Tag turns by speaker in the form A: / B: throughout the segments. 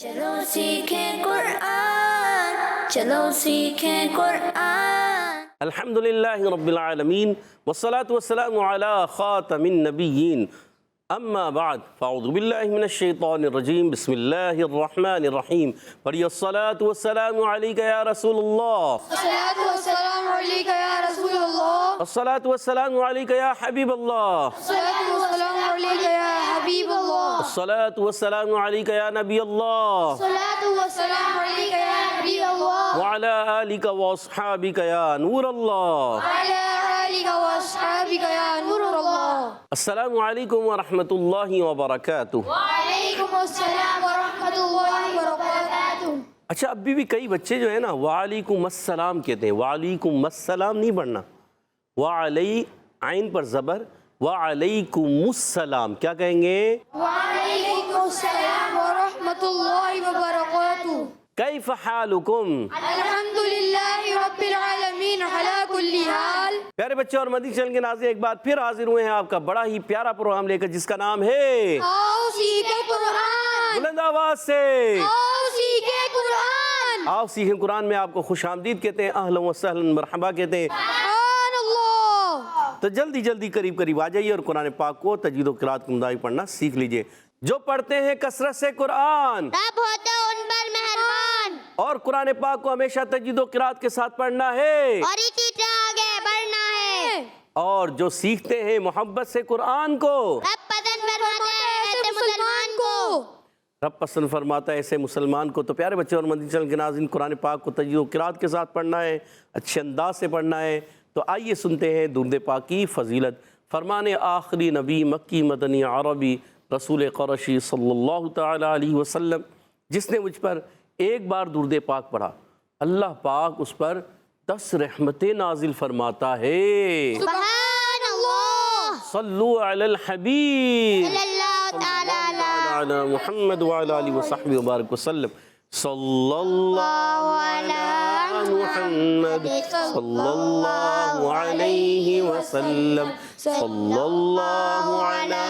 A: چلو سیکھیں قرآن، چلو سیکھیں قرآن۔
B: الحمدللہ رب العالمین والصلاة والسلام علی خاتم النبیین، اما بعد فاعوذ باللہ من الشیطان الرجیم، بسم اللہ الرحمن الرحیم۔ پڑھیے الصلاة والسلام علیک یا رسول اللہ،
C: الصلاة والسلام علیک یا رسول اللہ،
B: الصلاة والسلام علیک یا حبیب اللہ،
C: الصلاة والسلام علیک یا حبیب اللہ،
B: الصلاة والسلام علیک یا نبی اللہ،
C: الصلاة والسلام علیک یا حبیب اللہ،
B: وعلی آلک واصحابک یا نور اللہ۔
C: وعلی آلک واصحابک یا نور اللہ۔
B: السلام علیکم ورحمۃ اللہ وبرکاتہ۔
C: وعلیکم السلام ورحمۃ اللہ وبرکاتہ۔
B: اچھا، ابھی بھی کئی بچے جو ہے نا وعلیکم السلام کہتے ہیں، وعلیکم السلام نہیں پڑھنا، وعلی عین پر زبر، وعلیکم السلام کیا کہیں گے؟
C: وعلیکم السلام ورحمۃ اللہ وبرکاتہ۔
B: کیف حالکم؟
C: الحمدللہ رب العالمین علی کل حال۔
B: پیارے بچے اور مدنی چینل کے ناظرین، ایک بار پھر حاضر ہوئے ہیں آپ کا بڑا ہی پیارا پروگرام لے کر، جس کا نام ہے
C: آؤ سیکھیں قرآن،
B: بلند آواز سے
C: آؤ سیکھیں قرآن۔
B: آؤ سیکھیں قرآن میں آپ کو خوش آمدید کہتے ہیں، اہلا و سہلا مرحبا کہتے ہیں۔
C: سبحان اللہ۔
B: تو جلدی جلدی قریب آ جائیے اور قرآن پاک کو تجوید و قرات کو مداوی پڑھنا سیکھ لیجئے۔ جو پڑھتے ہیں کثرت سے قرآن،
C: رب ہوتا ان پر مہربان،
B: اور قرآن پاک کو ہمیشہ تجوید و قرات کے ساتھ پڑھنا ہے،
C: اور اسی طرح آگے بڑھنا ہے۔
B: اور جو سیکھتے ہیں محبت سے قرآن کو،
C: رب پسند فرماتا ہے ایسے مسلمان کو۔
B: رب پسند فرماتا ہے ایسے مسلمان کو۔ تو پیارے بچے اور مدنی چینل کے ناظرین، قرآن پاک کو تجوید و قرات کے ساتھ پڑھنا ہے، اچھے انداز سے پڑھنا ہے۔ تو آئیے سنتے ہیں درود پاک کی فضیلت۔ فرمان آخری نبی مکی مدنی عربی رسول قرشی صلی اللہ تعالی علیہ وسلم، جس نے مجھ پر ایک بار درود پاک پڑھا، اللہ پاک اس پر 10 رحمتیں نازل فرماتا ہے۔
C: سبحان اللہ۔
B: صلو علی الحبیب
C: صلی اللہ تعالی
B: علی محمد وعلی آلہ وصحبہ وبارک وسلم۔ صلی اللہ علی محمد صلی اللہ علیہ وسلم، صلی اللہ علی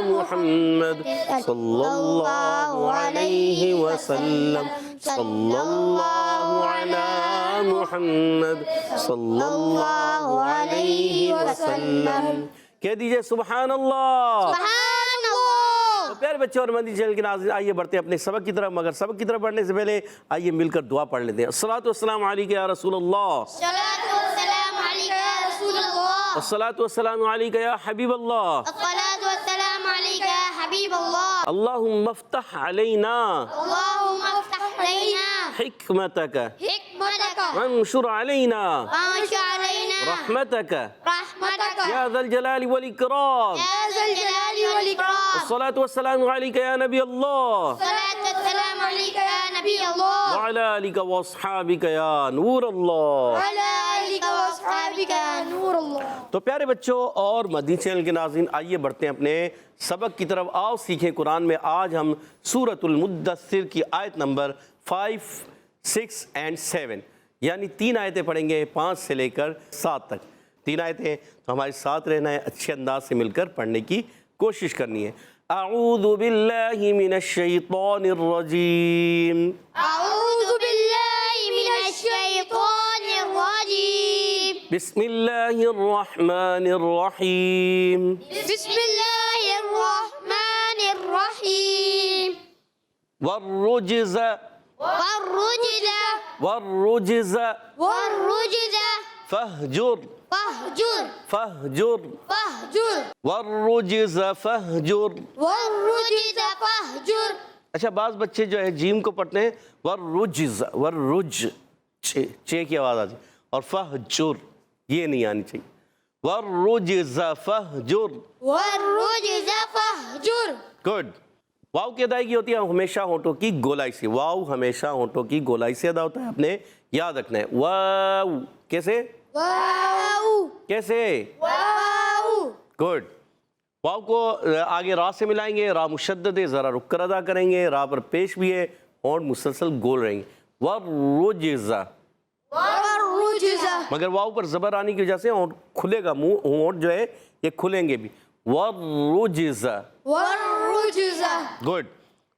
B: محمد صلی اللہ علیہ وسلم، صلی اللہ علی محمد صلی اللہ علیہ وسلم۔ کہہ دیجئے سبحان اللہ۔
C: سبحان اللہ۔
B: پیارے بچے اور مدنی چینل کے ناظرین، آئیے بڑھتے ہیں اپنے سبق کی طرف، مگر سبق کی طرف بڑھنے سے پہلے آئیے مل کر دعا پڑھ لیتے ہیں۔ الصلاۃ والسلام علیک یا رسول اللہ،
C: الصلاۃ والسلام علیک یا رسول اللہ،
B: الصلاۃ والسلام علیک یا حبیب اللہ،
C: الصلاۃ والسلام علیک یا حبیب اللہ۔
B: اللہم افتح علینا
C: اللہم افتح علینا
B: حکمتک
C: حکمتک
B: وانشر علینا
C: وانشر علینا
B: رحمتک
C: رحمتک
B: یا ذا الجلال والاکرام۔
C: یا ذا الجلال والاکرام۔
B: الصلاۃ والسلام علیک یا نبی اللہ
C: الصلاۃ والسلام علیک یا نبی اللہ،
B: وعلی آلک واصحابک یا نور اللہ۔
C: وعلی آلک واصحابک یا نور اللہ۔
B: تو پیارے بچوں اور مدنی چینل کے ناظرین، آئیے بڑھتے ہیں اپنے سبق کی طرف۔ آؤ سیکھیں قرآن میں آج ہم سورۃ المدثر کی آیت نمبر 5، 6 اور 7، یعنی 3 آیتیں پڑھیں گے، 5 سے لے کر 7 تک۔ 3 آیتیں، تو ہمارے ساتھ رہنا ہے، اچھے انداز سے مل کر پڑھنے کی کوشش کرنی ہے۔ اعوذ باللہ من الشیطان الرجیم،
C: اعوذ باللہ من الشیطان الرجیم،
B: بسم اللہ الرحمن الرحیم،
C: بسم اللہ الرحمن الرحیم۔
B: والرجز
C: والرجز
B: والرجز
C: والرجز
B: فاہجر
C: فاہجر
B: فاہجر
C: فاہجر
B: والرجز فاہجر۔
C: والرجز فاہجر۔
B: اچھا، بعض بچے جو ہے جیم کو پڑھتے ہیں والرجز، والرج چے کی آواز آتی ہے، اور فاہجر یہ نہیں آنی چاہیے، والرجز فاہجر۔
C: والرجز فاہجر۔
B: گڈ۔ واو کی ادائیگی ہوتی ہے ہمیشہ ہونٹوں کی گولائی سے، واو ہمیشہ ہونٹوں کی گولائی سے ادا ہوتا ہے، آپ نے یاد رکھنا ہے۔ واو کیسے؟
C: واو
B: کیسے؟
C: واو۔
B: گڈ۔ واو کو آگے را سے ملائیں گے، را مشدد ہے، ذرا رک کر ادا کریں گے، را پر پیش بھی ہے، ہونٹ مسلسل گول رہیں گے۔ والرجز،
C: والرجز۔
B: مگر واو پر زبر آنے کی وجہ سے ہونٹ کھلے گا، منہ ہونٹ جو ہے یہ کھلیں گے بھی۔ والرجز،
C: والرجز۔
B: گڈ۔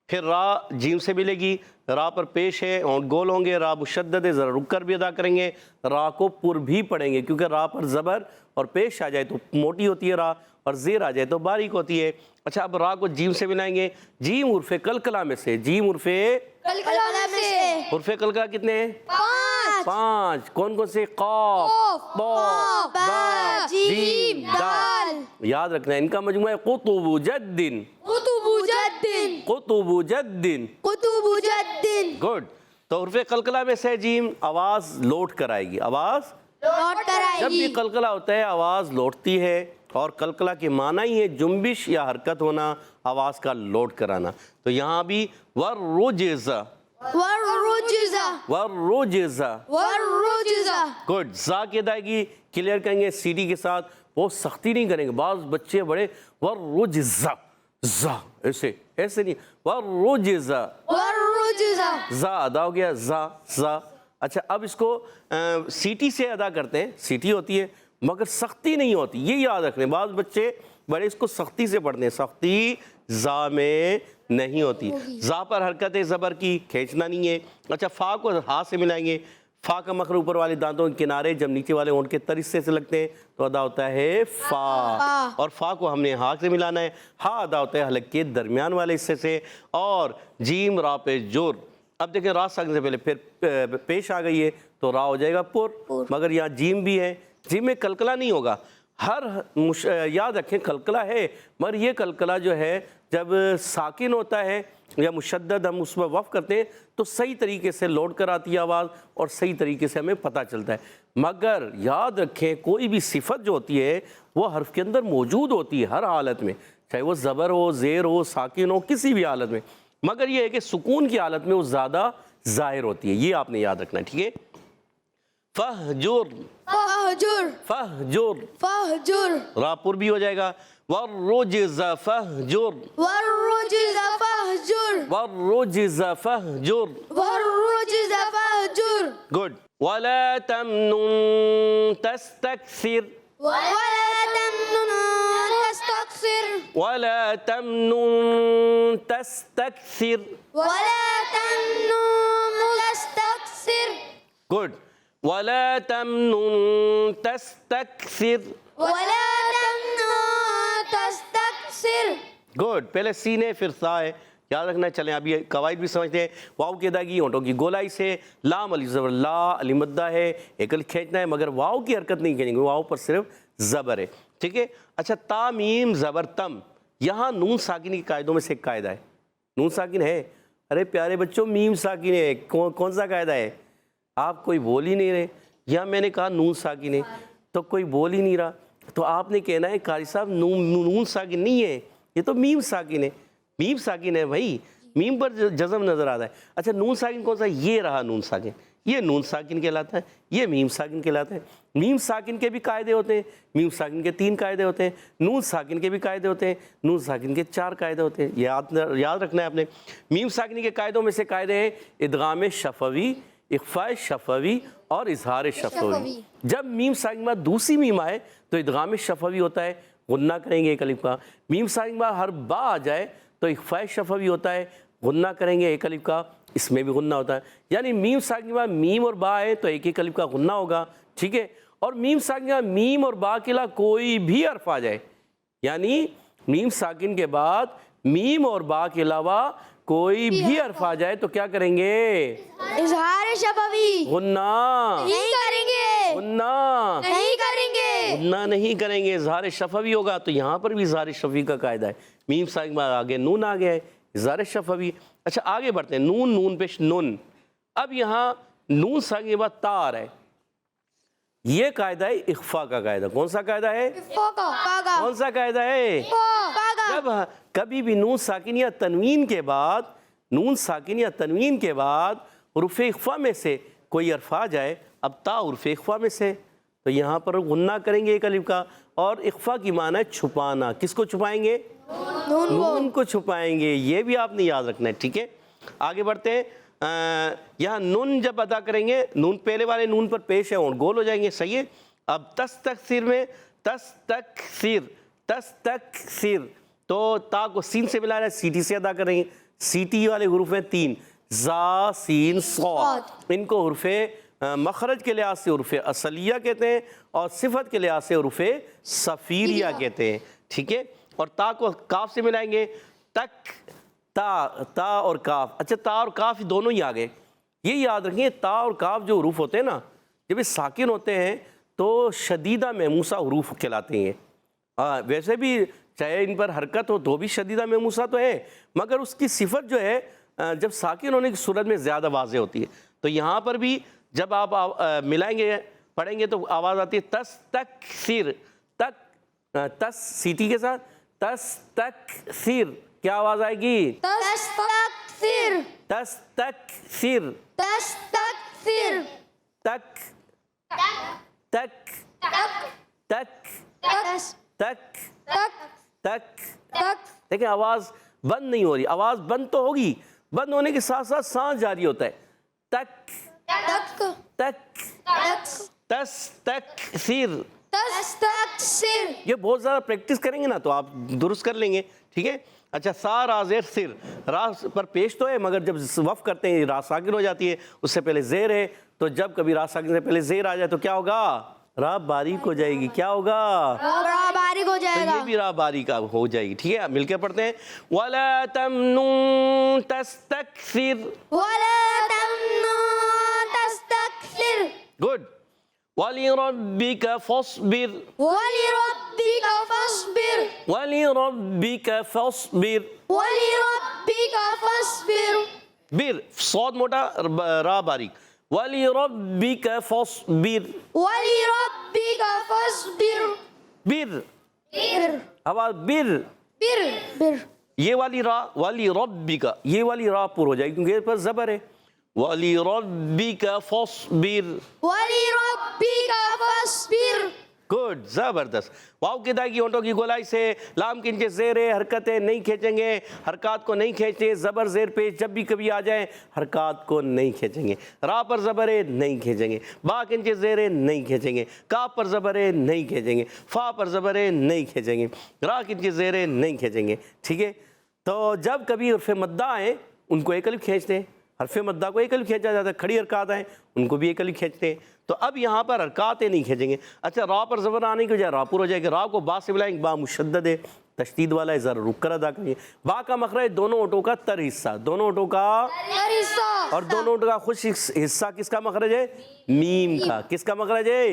B: پھر را جیم سے ملے گی، را پر پیش ہے اور گول ہوں گے، را مشدد ہے، ذرا رک کر بھی ادا کریں گے، را کو پر بھی پڑھیں گے کیونکہ را پر زبر اور پیش آ جائے تو موٹی ہوتی ہے را، اور زیر آ جائے تو باریک ہوتی ہے۔ اچھا اب را کو جیم سے ملائیں گے، جیم حرف قلقلہ میں سے، جیم حرف قلقلہ کتنے ہیں؟ 5۔ کون کون سے؟ قاف، با، با، جیم، دال۔ یاد رکھنا ہے ان کا مجموعہ ہے قطب جد، قطب جد۔ گڈ۔ تو حرف قلقلہ میں سے جیم آواز لوٹ کر آئے گی، آواز جب بھی قلقلہ ہوتا ہے آواز لوٹتی ہے، اور قلقلہ کے معنی ہی ہے جنبش یا حرکت ہونا، آواز کا لوٹ کرانا۔ تو یہاں بھی والرجز، والرجز، گڈ۔ زا کی ادائیگی کلیئر کریں گے سی ڈی کے ساتھ، بہت سختی نہیں کریں گے، بعض بچے بڑے والرجز، زا ایسے نہیں، والرجز، زا ادا ہو گیا، زا زا۔ اچھا اب اس کو سیٹی سے ادا کرتے ہیں، سیٹی ہوتی ہے مگر سختی نہیں ہوتی، یہ یاد رکھنے، بعض بچے بڑے اس کو سختی سے پڑھتے ہیں، سختی زا میں نہیں ہوتی۔ زا پر حرکت ہے زبر کی، کھینچنا نہیں ہے۔ اچھا فا کو ہا سے ملائیں گے، فا کا مخرج اوپر والے دانتوں کے کنارے جب نیچے والے ہونٹ کے تر حصے سے لگتے ہیں تو ادا ہوتا ہے فا، اور فا کو ہم نے ہا سے ملانا ہے، ہا ادا ہوتا ہے حلق کے درمیان والے حصے سے۔ اور جیم را پہ جور، اب دیکھیں را ساکن سے پہلے پھر پیش آ گئی ہے تو را ہو جائے گا پر، مگر یہاں جیم بھی ہے، جیم میں قلقلہ نہیں ہوگا، یاد رکھیں قلقلہ ہے، مگر یہ قلقلہ جو ہے جب ساکن ہوتا ہے یا مشدد ہم اس پر وقف کرتے ہیں تو صحیح طریقے سے لوٹ کر آتی ہے آواز، اور صحیح طریقے سے ہمیں پتہ چلتا ہے۔ مگر یاد رکھیں کوئی بھی صفت جو ہوتی ہے وہ حرف کے اندر موجود ہوتی ہے ہر حالت میں، چاہے وہ زبر ہو، زیر ہو، ساکن ہو، کسی بھی حالت میں، مگر یہ ہے کہ سکون کی حالت میں وہ زیادہ ظاہر ہوتی ہے، یہ آپ نے یاد رکھنا ہے، ٹھیک ہے؟ فہجر، فہجر، را پر بھی ہو جائے گا، والرجز فہجر، والرجز فہجر، گڈ۔ ولا تمنن تستکثر، ولا تمنن تستکثر، گڈ۔ ولا تمنن تستکثر، گڈ۔ پہلے سین ہے پھر سا ہے، یاد رکھنا ہے۔ چلیں اب یہ قواعد بھی سمجھتے ہیں۔ واؤ کی ادائیگی ہونٹوں کی گولائی سے، لام علی زبر لا، علی مدہ ہے، ایک علی کھینچنا ہے، مگر واؤ کی حرکت نہیں کریں گے، واؤ پر صرف زبر ہے، ٹھیک ہے؟ اچھا تا میم زبر تم، یہاں نون ساکن کی قاعدوں میں سے ایک قاعدہ ہے، نون ساکن ہے، ارے پیارے بچوں میم ساکن ہے، کون سا قاعدہ ہے؟ آپ کوئی بول ہی نہیں رہے، یہاں میں نے کہا نون ساکن ہے تو کوئی بول ہی نہیں رہا، تو آپ نے کہنا ہے قاری صاحب نون ساکن نہیں ہے، یہ تو میم ساکن ہے، میم ساکن ہے بھائی، میم پر جزم نظر آتا ہے۔ اچھا نون ساکن کون سا؟ یہ رہا نون ساکن، یہ نون ساکن کہلاتا ہے، یہ میم ساکن کہلاتا ہے۔ میم ساکن کے بھی قاعدے ہوتے ہیں، میم ساکن کے 3 قاعدے ہوتے ہیں، نون ساکن کے بھی قاعدے ہوتے ہیں، نون ساکن کے 4 قاعدے ہوتے ہیں، یاد رکھنا ہے آپ نے۔ میم ساکن کے قاعدوں میں سے قاعدے ہیں ادغام شفوی، اخفاء شفوی اور اظہار شفوی۔ جب میم ساکن کے بعد دوسری میم آئے تو ادغام شفوی ہوتا ہے، غنہ کریں گے ایک الف کا، میم ساکن کے بعد ہر با آ جائے تو اخفاء شفوی ہوتا ہے، غنہ کریں گے ایک الف کا، اس میں بھی غنہ ہوتا ہے، یعنی میم ساکن کے بعد میم اور با ہے تو ایک الف کا غنہ ہوگا، ٹھیک ہے؟ اور میم ساکن کے بعد میم اور با کے علاوہ کوئی بھی حرف آ جائے، یعنی میم ساکن کے بعد میم اور با کے علاوہ کوئی بھی حرف آ جائے تو کیا کریں گے؟
C: اظہار شفوی
B: غنہ
C: نہیں کریں گے،
B: غنہ
C: نہیں کریں گے،
B: غنہ نہیں کریں گے، اظہار شفوی ہوگا۔ تو یہاں پر بھی اظہار شفوی کا قاعدہ ہے، میم ساکن کے بعد آگے نون آ گیا ہے، اظہار شفوی۔ اچھا آگے بڑھتے ہیں، نون نون پیش نون، اب یہاں نون ساکن کے بعد تا آ رہا ہے، یہ قاعدہ ہے اخفاء کا قاعدہ۔ کون سا قاعدہ ہے؟ کون سا قاعدہ ہے؟ جب کبھی بھی نون ساکن یا تنوین کے بعد، نون ساکن یا تنوین کے بعد حروف اخفاء میں سے کوئی حرف آ جائے، اب تا حروف اخفاء میں سے، تو یہاں پر غنہ کریں گے ایک الف کا، اور اخفاء کی معنی ہے چھپانا، کس کو چھپائیں گے؟ نون کو چھپائیں گے، یہ بھی آپ نے یاد رکھنا ہے، ٹھیک ہے؟ آگے بڑھتے ہیں، یہاں نون جب ادا کریں گے، نون پہلے والے نون پر پیش ہے اور گول ہو جائیں گے، صحیح ہے؟ اب تستکثر میں تستکثر، تستکثر، تو تا کو سین سے ملا رہا ہے، سیٹی سے ادا کریں گے، سی ٹی والے حروف ہیں 3 زا سین صاد، ان کو حروف مخرج کے لحاظ سے حروف اصلیہ کہتے ہیں اور صفت کے لحاظ سے حروف صفیریہ کہتے ہیں، ٹھیک ہے۔ اور تا کو کاف سے ملائیں گے، تک تا اور کاف، اچھا تا اور کاف دونوں ہی آ گئے۔ یہ یاد رکھیں تا اور کاف جو حروف ہوتے ہیں نا، جب یہ ساکن ہوتے ہیں تو شدیدہ مہموسہ حروف کہلاتے ہیں۔ ویسے بھی چاہے ان پر حرکت ہو تو بھی شدیدہ مہموسہ تو ہے، مگر اس کی صفت جو ہے جب ساکن ہونے کی صورت میں زیادہ واضح ہوتی ہے۔ تو یہاں پر بھی جب آپ ملائیں گے پڑھیں گے تو آواز آتی ہے تس تک سیر، تک تس سیٹی کے ساتھ تس تک سیر، کیا آواز آئے گی؟
C: تستكثر
B: تس تک سیر،
C: تستكثر
B: تک تک تک
C: تس
B: تک
C: تك
B: تک،
C: تك
B: دیکھیں آواز بند نہیں ہو رہی، آواز بند تو ہوگی، بند ہونے کے ساتھ ساتھ سانس جاری ہوتا ہے، تک
C: تك
B: تک
C: تك
B: تس تک سیر۔
C: تستكثر
B: یہ بہت زیادہ پریکٹس کریں گے نا تو آپ درست کر لیں گے، ٹھیک ہے۔ اچھا سا را زیر سر، را پر پیش تو ہے مگر جب وقف کرتے ہیں را ساکن ہو جاتی ہے، اس سے پہلے زیر ہے، تو جب کبھی را ساکن سے پہلے زیر آ جائے تو کیا ہوگا؟ را باریک ہو جائے گی، کیا ہوگا؟
C: را باریک ہو
B: تو
C: جائے
B: یہ
C: گا۔
B: بھی را باریک ہو جائے گی، ٹھیک ہے۔ مل کے پڑھتے ہیں وَلَا تَمْنُن تَسْتَكْثِرْ،
C: ولا تمنن تستكثر
B: گڈ۔ وَلِرَبِّكَ فَاصْبِرْ،
C: ولربك فاصبر
B: وَلِرَبِّكَ فَاصْبِرْ،
C: ولربك فاصبر
B: بر صاد موٹا را باریک، وَلِرَبِّكَ فَاصْبِرْ،
C: ولربك فاصبر
B: بر
C: بر
B: آواز بر،
C: بر بر
B: یہ والی را والی ربی کا، یہ والی را پر ہو جائے گی کیونکہ اس پر زبر ہے، وَلِرَبِّكَ فَاصْبِرْ،
C: ولربك فاصبر
B: گڈ، زبردست۔ واو کے دائی کی ہونٹوں کی گولائی سے لام کے نیچے زیر ہے، حرکتیں نہیں کھینچیں گے، حرکات کو نہیں کھینچتے، زبر زیر پیش جب بھی کبھی آ جائیں حرکات کو نہیں کھینچیں گے، را پر زبر ہے نہیں کھینچیں گے، با کے نیچے زیر ہے نہیں کھینچیں گے، کاف پر زبر ہے نہیں کھینچیں گے، فا پر زبر ہے نہیں کھینچیں گے، را کے نیچے زیر ہے نہیں کھینچیں گے، ٹھیک ہے۔ تو جب کبھی حرف مدہ آئیں ان کو ایک الف کھینچتے ہیں، حرف مدہ کو ایک الف کھینچا جاتا ہے، کھڑی حرکات آئیں ان کو بھی ایک الف کھینچتے ہیں، تو اب یہاں پر حرکاتیں نہیں کھینچیں گے۔ اچھا را پر زبر آنے کی وجہ را پر ہو جائے گا، را کو با سے ملائیں گے، با مشدد ہے، تشدید والا ہے، ذرا رک کر ادا کریں گے۔ با کا مخرج دونوں ہونٹوں کا تر حصہ، دونوں ہونٹوں کا،
C: حصہ
B: اور دونوں ہونٹوں کا خوش حصہ کس کا مخرج ہے؟ میم کا۔ کس کا مخرج ہے؟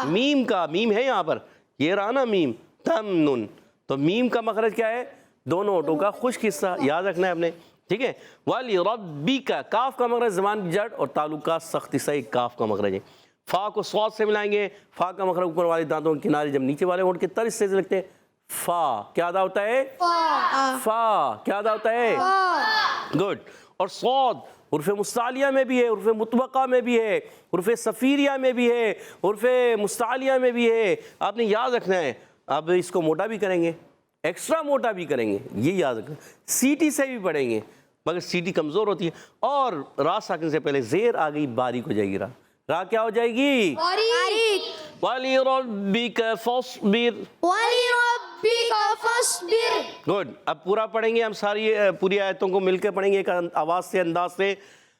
B: میم کا۔ میم ہے یہاں پر، یہ رہا نا میم، تمنن، تو میم کا مخرج کیا ہے؟ دونوں ہونٹوں کا خشک حصہ، یاد رکھنا ہے آپ نے، ٹھیک ہے۔ وَلِرَبِّكَ، کاف کا مخرج زبان کی جڑ اور تعلق کا سخت حصہ ایک کاف کا مخرج ہے۔ فا کو صاد سے ملائیں گے، فا کا مخرج اوپر والے دانتوں کے کنارے جب نیچے والے ہونٹ کے تر حصے سے لگتے ہیں، فا کیا ادا ہوتا ہے؟ فا کیا ادا ہوتا ہے؟ گڈ۔ اور صاد حرف مستعلیہ میں بھی ہے، حرف مطبقہ میں بھی ہے، حرف صفیریہ میں بھی ہے، حرف مستعلیہ میں بھی ہے، آپ نے یاد رکھنا ہے۔ اب اس کو موٹا بھی کریں گے، ایکسٹرا موٹا بھی کریں گے، یہ یاد رکھنا، سی ٹی سے بھی پڑھیں گے مگر سی ٹی کمزور ہوتی ہے، اور را ساکن سے پہلے زیر آ گئی باریک ہو جائے گی، را کیا ہو جائے گی؟
C: باریک۔
B: وَلِرَبِّكَ فَاصْبِرْ،
C: ولربك فاصبر
B: گڈ۔ اب پورا پڑھیں گے ہم، ساری پوری آیتوں کو مل کے پڑھیں گے ایک آواز سے، انداز سے۔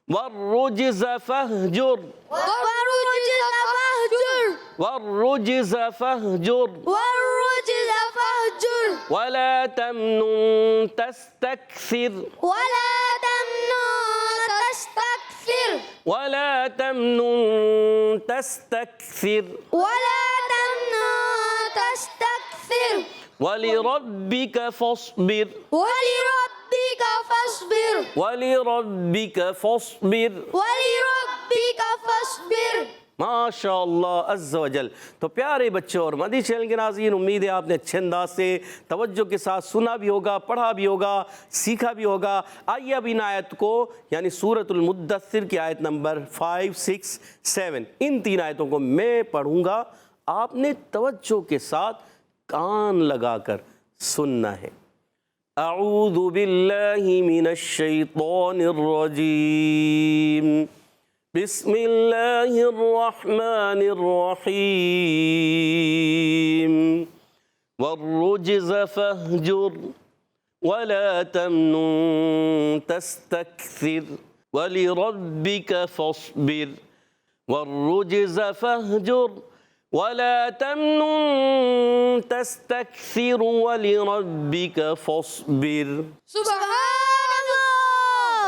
B: وَالرُّجْزَ فَاهْجُرْ،
C: والرجز فاهجر
B: وَالرُّجْزَ فَاهْجُرْ،
C: والرجز فاهجر
B: وَلَا تَمْنُن تَسْتَكْثِرْ،
C: ولا تمنن تستكثر
B: وَلَا تَمْنُن تَسْتَكْثِرْ،
C: ولا تمنن تستكثر
B: وَلِرَبِّكَ فَاصْبِرْ،
C: ولربك فاصبر
B: وَلِرَبِّكَ فَاصْبِرْ،
C: ولربك فاصبر
B: ماشاء اللہ عز و جل۔ تو پیارے بچوں اور مدنی چینل کے ناظرین، امید ہے آپ نے اچھے انداز سے توجہ کے ساتھ سنا بھی ہوگا، پڑھا بھی ہوگا، سیکھا بھی ہوگا۔ آئیے اب ان آیت کو، یعنی سورۃ المدثر کی آیت نمبر 5، 6، 7، ان 3 آیتوں کو میں پڑھوں گا، آپ نے توجہ کے ساتھ کان لگا کر سننا ہے۔ اعوذ باللہ من الشیطان الرجیم، بسم اللہ الرحمن الرحیم، والرجز فاہجر، ولا تمنن تستكثر ولربك فاصبر والرجز فاهجر ولا تمنن تستكثر ولربك فاصبر.
C: سبحان اللہ.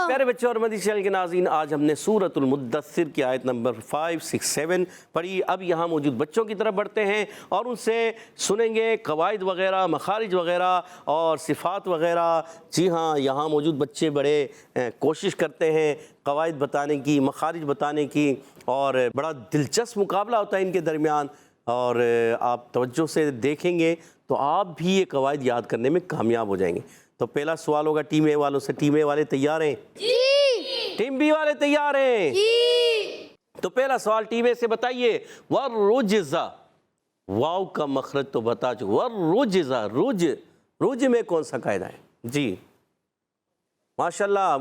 B: پیارے بچوں اور مدنی چینل کے ناظرین، آج ہم نے سورۃ المدثر کی آیت نمبر 5، 6، 7 پڑھی. اب یہاں موجود بچوں کی طرف بڑھتے ہیں اور ان سے سنیں گے قواعد وغیرہ، مخارج وغیرہ اور صفات وغیرہ. جی ہاں، یہاں موجود بچے بڑے کوشش کرتے ہیں قواعد بتانے کی، مخارج بتانے کی، اور بڑا دلچسپ مقابلہ ہوتا ہے ان کے درمیان. اور آپ توجہ سے دیکھیں گے تو آپ بھی یہ قواعد یاد کرنے میں کامیاب ہو جائیں گے. تو پہلا سوال ہوگا ٹیم اے والوں سے. ٹیم اے والے تیار ہیں؟
C: جی.
B: ٹیم بی والے تیار ہیں؟
C: جی.
B: تو پہلا سوال ٹیم اے سے بتائیے. وَالرُّجْزَ، واو کا مخرج تو بتا چکے. وَالرُّجْزَ، رج میں کون سا قاعدہ ہے؟ جی ماشاءاللہ.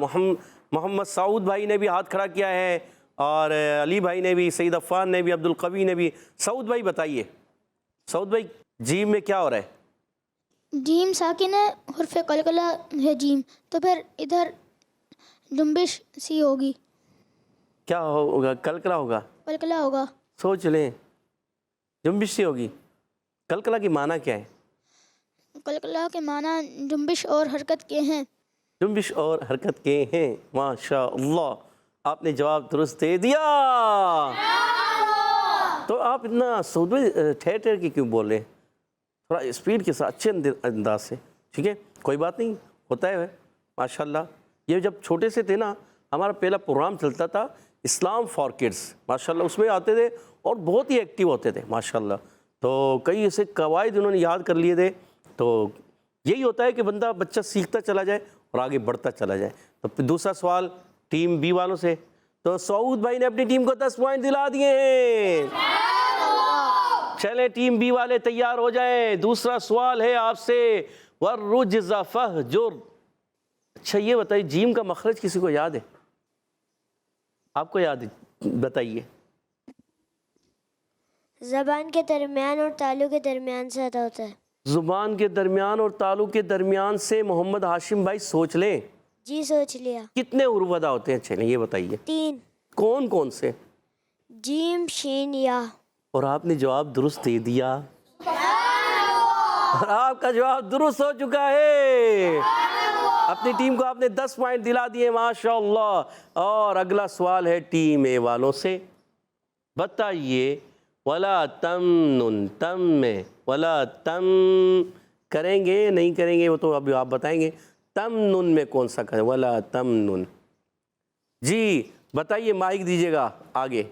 B: محمد سعود بھائی نے بھی ہاتھ کھڑا کیا ہے، اور علی بھائی نے بھی، سعید عفان نے بھی، عبد القوی نے بھی. سعود بھائی بتائیے. سعود بھائی جیم میں کیا ہو رہا ہے؟
D: جیم ساکن ہے، حرف قلقلہ ہے جیم، تو پھر ادھر جنبش سی ہوگی.
B: کیا ہوگا؟ کلکلا ہوگا؟
D: قلقلہ ہوگا.
B: سوچ لیں. جنبش سی ہوگی. کلکلا کی معنی کیا ہے؟
D: قلقلہ کے معنی جنبش اور حرکت کے ہیں.
B: جنبش اور حرکت کے ہیں. ماشاء اللہ، آپ نے جواب درست دے دیا. تو آپ اتنا سعود بھائی ٹھہر ٹھہر کے کیوں بول رہے ہیں؟ تھوڑا اسپیڈ کے ساتھ اچھے انداز سے. ٹھیک ہے، کوئی بات نہیں، ہوتا ہے ماشاءاللہ. یہ جب چھوٹے سے تھے نا، ہمارا پہلا پروگرام چلتا تھا اسلام فار کڈس ماشاءاللہ، اس میں آتے تھے اور بہت ہی ایکٹیو ہوتے تھے ماشاءاللہ. تو کئی ایسے قواعد انہوں نے یاد کر لیے تھے. تو یہی ہوتا ہے کہ بچہ سیکھتا چلا جائے اور آگے بڑھتا چلا جائے. تو پھر دوسرا سوال ٹیم بی والوں سے. تو سعود بھائی نے اپنی ٹیم کو 10 پوائنٹ دلا دیے ہیں. چلیں ٹیم بی والے تیار ہو جائیں. دوسرا سوال ہے آپ سے. وَالرُّجْزَ فَاهْجُرْ. اچھا یہ بتائیے، جیم کا مخرج کسی کو یاد ہے؟ آپ کو یاد ہے؟ بتائیے.
E: زبان کے درمیان اور تالو کے درمیان سے ادا ہوتا ہے.
B: زبان کے درمیان اور تالو کے درمیان سے. محمد ہاشم بھائی سوچ لیں.
E: جی سوچ لیا.
B: کتنے حروف ادا ہوتے ہیں؟ چلیں یہ بتائیے.
E: 3.
B: کون کون سے؟
E: جیم، شین، یا.
B: اور آپ نے جواب درست دے دیا. اور آپ کا جواب درست ہو چکا ہے. اپنی ٹیم کو آپ نے 10 پوائنٹ دلا دیے ماشاءاللہ. اور اگلا سوال ہے ٹیم اے والوں سے. بتائیے. ولا تمنن، تم میں ولا تم کریں گے نہیں کریں گے وہ تو ابھی آپ بتائیں گے. تمنن میں کون سا کریں؟ ولا تمنن. جی بتائیے. مائک دیجیے گا آگے.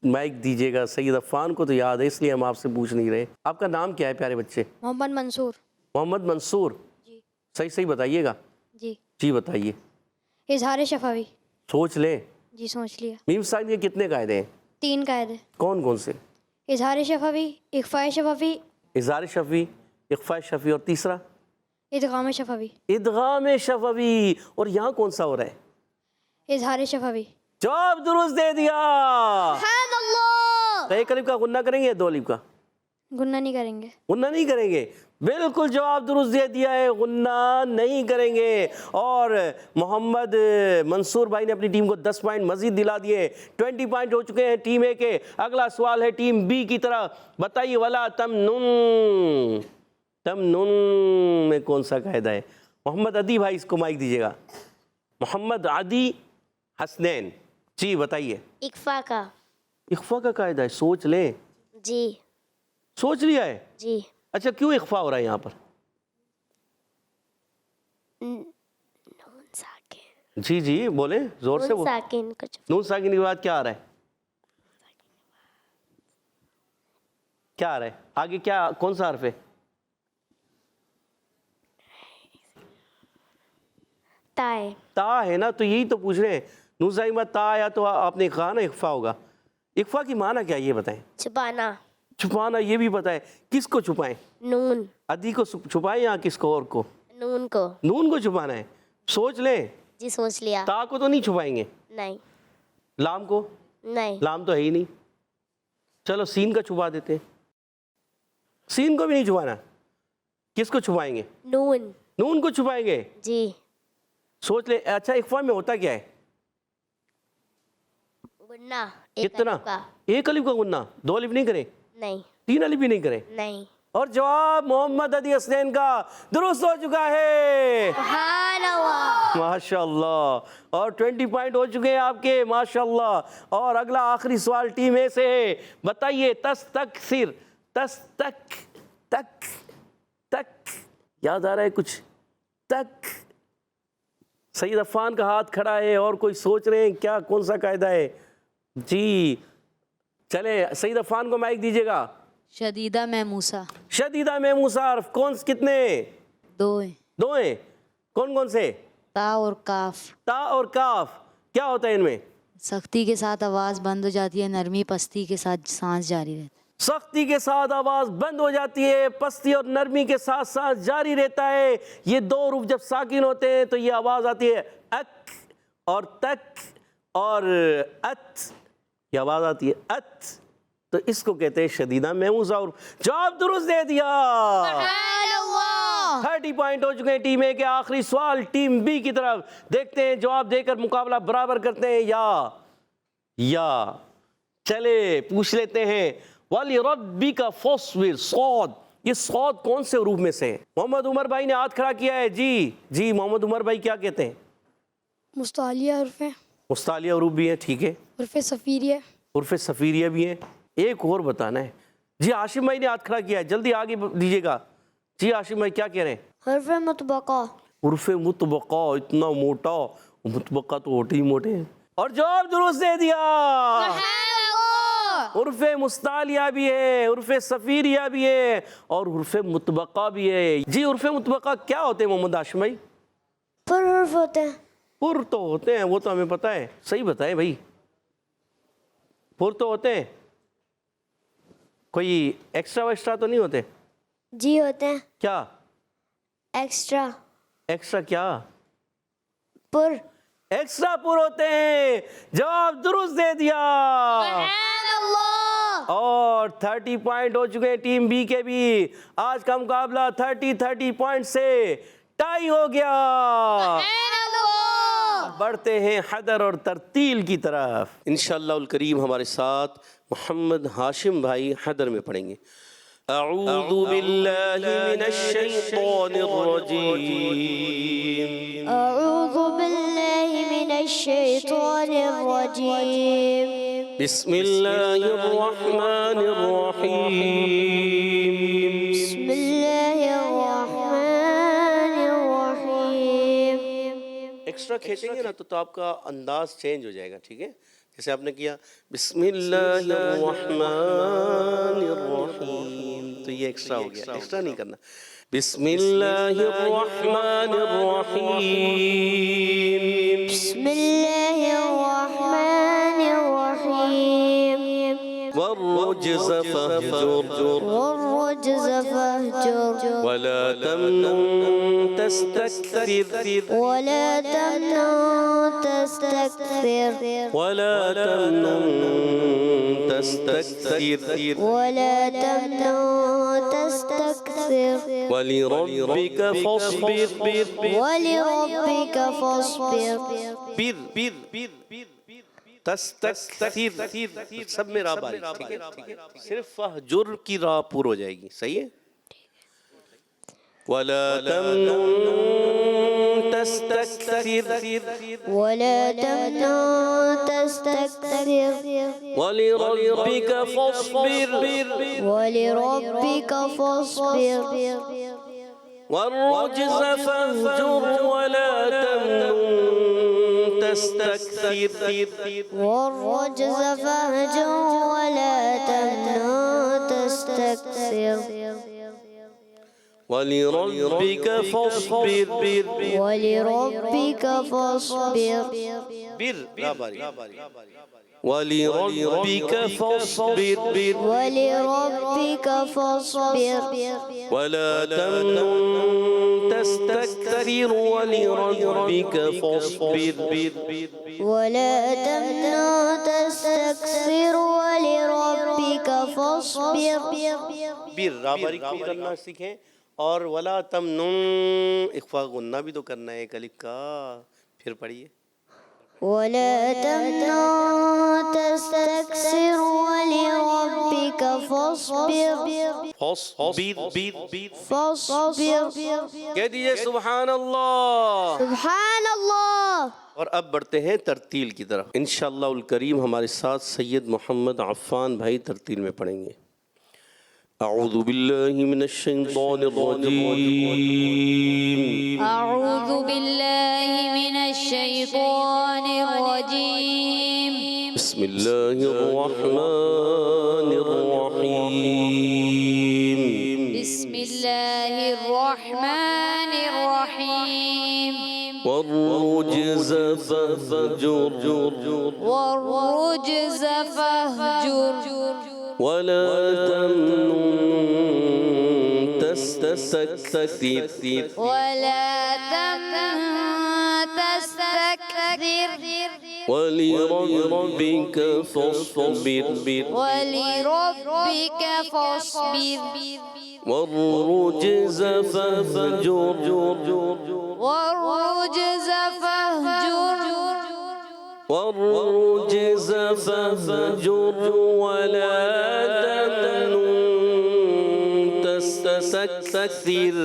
B: مائک دیجیے گا. سید عفان کو تو یاد ہے اس لیے ہم آپ سے پوچھ نہیں رہے. آپ کا نام کیا ہے پیارے بچے؟
D: محمد منصور.
B: محمد منصور.
D: جی.
B: صحیح بتائیے گا.
D: جی.
B: جی بتائیے.
D: اظہار شفوی.
B: سوچ لیں.
D: جی سوچ لیا.
B: میم ساکن کے کتنے قاعدے ہیں؟
D: 3 قاعدے.
B: کون کون سے؟
D: اظہار شفوی، اخفاء شفوی،
B: اظہار شفوی، اخفاء شفوی، اور تیسرا
D: ادغام شفوی.
B: ادغام شفوی. اور یہاں کون سا ہو رہا ہے؟
D: اظہار شفوی.
B: جواب درست دے دیا.
D: سبحان اللہ.
B: تو ایک الف کا غنہ کریں گے یا 2 الف کا؟
D: گنہ نہیں کریں گے.
B: غنہ نہیں کریں گے. بالکل جواب درست دے دیا ہے. غنہ نہیں کریں گے. اور محمد منصور بھائی نے اپنی ٹیم کو 10 پوائنٹ مزید دلا دیے. 20 پوائنٹ ہو چکے ہیں ٹیم اے کے. اگلا سوال ہے ٹیم بی کی طرف. بتائیے. ولا تمنن، تمنن میں کون سا قاعدہ ہے؟ محمد عدی بھائی اس کو مائک دیجیے گا. محمد عدی حسنین. جی بتائیے.
E: اکفا کا.
B: اخفا کا قاعدہ ہے. سوچ لیں.
E: جی.
B: سوچ لیا ہے؟
E: جی.
B: اچھا کیوں اخفا ہو رہا ہے یہاں پر؟
E: نون ساکن.
B: جی جی بولیں زور سے.
E: نون ساکن کچھ.
B: نون ساکن کے بعد کیا آ رہا ہے؟ کیا آ رہا ہے آگے؟ کیا کون سا حرف ہے؟
E: تا ہے.
B: تا ہے نا. تو یہی تو پوچھ رہے ہیں. نون ساکن کے بعد تا آیا تو آپ نے کہا نا اخفا ہوگا. اخفا کی معنی کیا یہ بتائیں؟
E: چھپانا.
B: چھپانا. یہ بھی بتائیں کس کو چھپائیں؟
E: نون.
B: عدی کو چھپائیں یا کس کو اور کو؟
E: نون کو.
B: نون کو چھپانا ہے. سوچ لیں.
E: جی سوچ لیا.
B: تا کو تو نہیں چھپائیں گے.
E: نہیں.
B: لام کو؟
E: نہیں.
B: لام تو ہے ہی نہیں. چلو سین کا چھپا دیتے ہیں. سین کو بھی نہیں چھپانا. کس کو چھپائیں گے؟
E: نون.
B: نون کو چھپائیں گے.
E: جی.
B: سوچ لیں. اچھا اخفا میں ہوتا کیا ہے؟
E: گننا.
B: کتنا؟ ایک الف کا گننا. 2 الف نہیں کریں؟
E: نہیں.
B: 3 الف بھی نہیں کریں؟
E: نہیں.
B: اور جواب محمد عدی حسنین کا درست ہو چکا ہے.
E: سبحان اللہ.
B: ماشاء اللہ. اور 20 پوائنٹ ہو چکے ہیں آپ کے ماشاء اللہ. اور اگلا آخری سوال ٹیم اے سے ہے. بتائیے تستکثر. تک یاد آ رہا ہے کچھ؟ تک. سید عفان کا ہاتھ کھڑا ہے اور کوئی سوچ رہے ہیں کیا کون سا قاعدہ ہے؟ جی چلیں سید عفان کو مائک دیجیے گا.
F: شدیدہ محموسہ.
B: شدیدہ محموسہ. حرف کون کتنے؟
F: 2 ہیں.
B: 2 ہیں. کون کون سے؟
F: تا اور کاف.
B: تا اور کاف. کیا ہوتا ہے ان میں؟
F: سختی کے ساتھ آواز بند ہو جاتی ہے, نرمی پستی کے ساتھ سانس جاری رہتا ہے.
B: سختی کے ساتھ آواز بند ہو جاتی ہے, پستی اور نرمی کے ساتھ سانس جاری رہتا ہے. یہ 2 حروف جب ساکن ہوتے ہیں تو یہ آواز آتی ہے اک اور تک اور ات. یہ آواز آتی ہے ات. تو اس کو کہتے ہیں شدیدہ محموسہ. اور جواب درست دے دیا. 30 پوائنٹ ہو چکے ہیں ٹیم اے کے. آخری سوال ٹیم بی کی طرف. دیکھتے ہیں جواب دے کر مقابلہ برابر کرتے ہیں یا چلے پوچھ لیتے ہیں. وَلِرَبِّكَ فَاصْبِرْ. صاد. یہ صاد کون سے حروف میں سے ہے؟ محمد عمر بھائی نے ہاتھ کھڑا کیا ہے. جی محمد عمر بھائی کیا کہتے ہیں؟
C: مستعلیہ حرف ہے.
B: مستعلیہ حروف بھی ہیں. ٹھیک ہے.
C: حرف صفیریہ.
B: حروف صفیریہ بھی ہیں. ایک اور بتانا ہے. جی عاشم بھائی نے ہاتھ کھڑا کیا ہے, جلدی آگے دیجیے گا. جی عاشم بھائی کیا کہہ رہے ہیں؟
E: حرف مطبقہ.
B: حرف مطبقہ. اتنا موٹا. مطبقہ تو ہوتے ہی موٹے ہیں. اور جواب درست دے دیا. حرف مستعلیہ بھی ہے, حرف صفیریہ بھی ہے اور حرف مطبقہ بھی ہے. جی حرف مطبقہ کیا ہوتے ہیں محمد عاشم بھائی؟
E: پر حرف ہوتے ہیں.
B: پر تو ہوتے ہیں, وہ تو ہمیں پتہ ہے. صحیح بتائیں بھائی. پر تو ہوتے ہیں, کوئی ایکسٹرا ویکسٹرا تو نہیں ہوتے؟
E: جی ہوتے ہیں.
B: کیا
E: ایکسٹرا.
B: ایکسٹرا کیا؟
E: پر.
B: ایکسٹرا پر ہوتے ہیں. جواب درست دے دیا. اور 30 پوائنٹ ہو چکے ہیں ٹیم بی کے بھی. آج کا مقابلہ 30 پوائنٹ سے ٹائی ہو گیا. بڑھتے ہیں حیدر اور ترتیل کی طرف. انشاءاللہ الکریم ہمارے ساتھ محمد ہاشم بھائی حیدر میں پڑھیں گے. اعوذ باللہ من الشیطان الرجیم.
E: اعوذ باللہ من الشیطان الرجیم.
B: بسم اللہ الرحمن الرحیم.
E: بسم اللہ الرحمن الرحیم.
B: ایکسٹرا کھینچیں گے نا تو آپ کا انداز چینج ہو جائے گا. ٹھیک ہے, جیسے آپ نے کیا بسم اللہ الرحمن الرحیم, تو یہ ایکسٹرا ہو گیا. ایکسٹرا نہیں کرنا. بسم اللہ الرحمن الرحیم.
E: بسم اللہ الرحمن الرحیم.
B: والرجز فاہجر.
E: والرجز فاہجر.
B: ولا تمنن تستكثر.
E: ولا تمنن تستكثر.
B: ولا تمنن تستكثر.
E: ولا تمنن تستكثر.
B: ولربك فاصبر.
E: ولربك فاصبر.
B: تستكثر سب میں راہ باریک. ٹھیک ہے, صرف فہجر کی راہ پور ہو جائے گی. صحیح ہے. ولا تمنن تستكثر.
E: ولا تمنن تستكثر.
B: ولربك فاصبر.
E: ولربك فاصبر.
B: والرجز فاهجر ولا تمنن تستكثر.
E: والرجز فاهجر ولا تمنن تستكثر.
B: ولربك فاصبر.
E: ولربك فاصبر.
B: ولربك فاصبر.
E: ولربك فاصبر.
B: ولا تمنن تستكثر. ولربك فاصبر.
E: ولا تمنن تستكثر. ولربك فاصبر.
B: راہ باریک بھی کرنا سیکھیں اور ولا تمنن اخفا غنہ بھی تو کرنا ہے ایک الف کا. پھر پڑھیے.
E: ولا تمنن تستكثر ولربك فاصبر فاصبر.
B: کہہ دیجئے سبحان اللہ.
E: سبحان اللہ.
B: اور اب بڑھتے ہیں ترتیل کی طرف. انشاءاللہ الکریم ہمارے ساتھ سید محمد عفان بھائی ترتیل میں پڑھیں گے. اعوذ باللہ من الشیطان الرجیم.
F: أعوذ بالله من الشيطان الرجيم.
B: بسم اللہ الرحمن الرحیم.
F: بسم الله الرحمن الرحيم.
B: والرجز فاهجر
F: والرجز فاهجر
B: ولا تمنن تستكثر
F: ولا تمنن تستكثر
B: ولربك فاصبر
F: ولربك فاصبر
B: والرجز فاهجر
F: والرجز فاهجر
B: والرجز فاهجر ولا تمنن تستكثر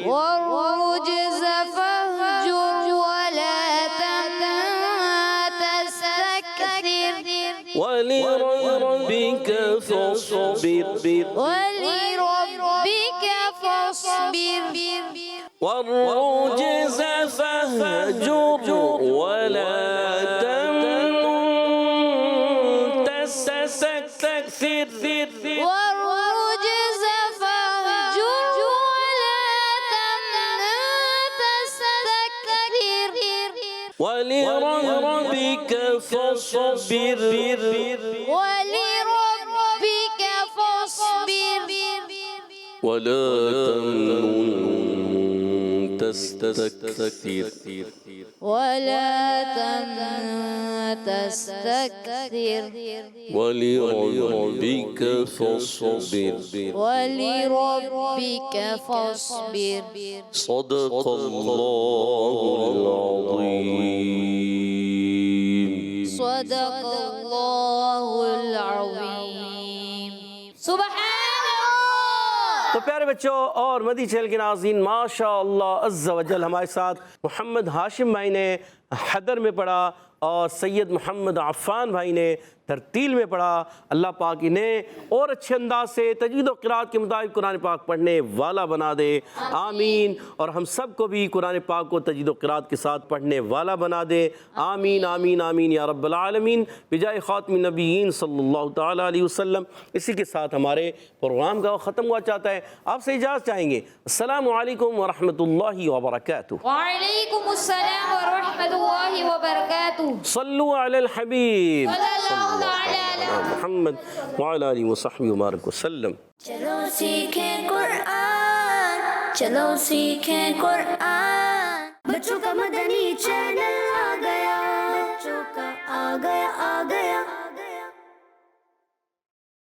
F: والرجز فاهجر ولا تمنن تستكثر
B: ولربك فاصبر
F: ولربك فاصبر
B: والرجز فاهجر ولا تمنن تستكثر
F: والرجز فاهجر ولا تمنن تستكثر
B: ولربك فاصبر
F: ولربك فاصبر
B: ولا تمنن تستكثر
F: ولا تمنن تستكثر
B: ولربك فاصبر
F: ولربك فاصبر.
B: صدق الله العظيم.
F: صدق الله العظيم. سبحان اللہ.
B: تو پیارے بچوں اور مدی چینل کے ناظرین، ماشاء اللہ عز و جل ہمارے ساتھ محمد ہاشم بھائی نے حدر میں پڑھا اور سید محمد عفان بھائی نے ترتیل میں پڑھا. اللہ پاک انہیں اور اچھے انداز سے تجوید و قرات کے مطابق قرآن پاک پڑھنے والا بنا دے. آمین. اور ہم سب کو بھی قرآن پاک کو تجوید و قرات کے ساتھ پڑھنے والا بنا دے. آمین آمین آمین یا رب العالمین بجائے خاتم النبیین صلی اللہ تعالیٰ علیہ وسلم. اسی کے ساتھ ہمارے پروگرام کا ختم ہوا چاہتا ہے. آپ سے اجازت چاہیں گے. السلام علیکم ورحمۃ اللہ وبرکاتہ.
C: وعلیکم السلام ورحمۃ اللہ وبرکاتہ.
B: صلو علی الحبیب
C: صلی اللہ علیہ
B: محمد وعلی آلہ وصحبہ وبارک وسلم.
A: چلو سیکھیں قرآن، چلو سیکھیں قرآن. بچوں کا مدنی چینل آ گیا، بچوں کا آ گیا.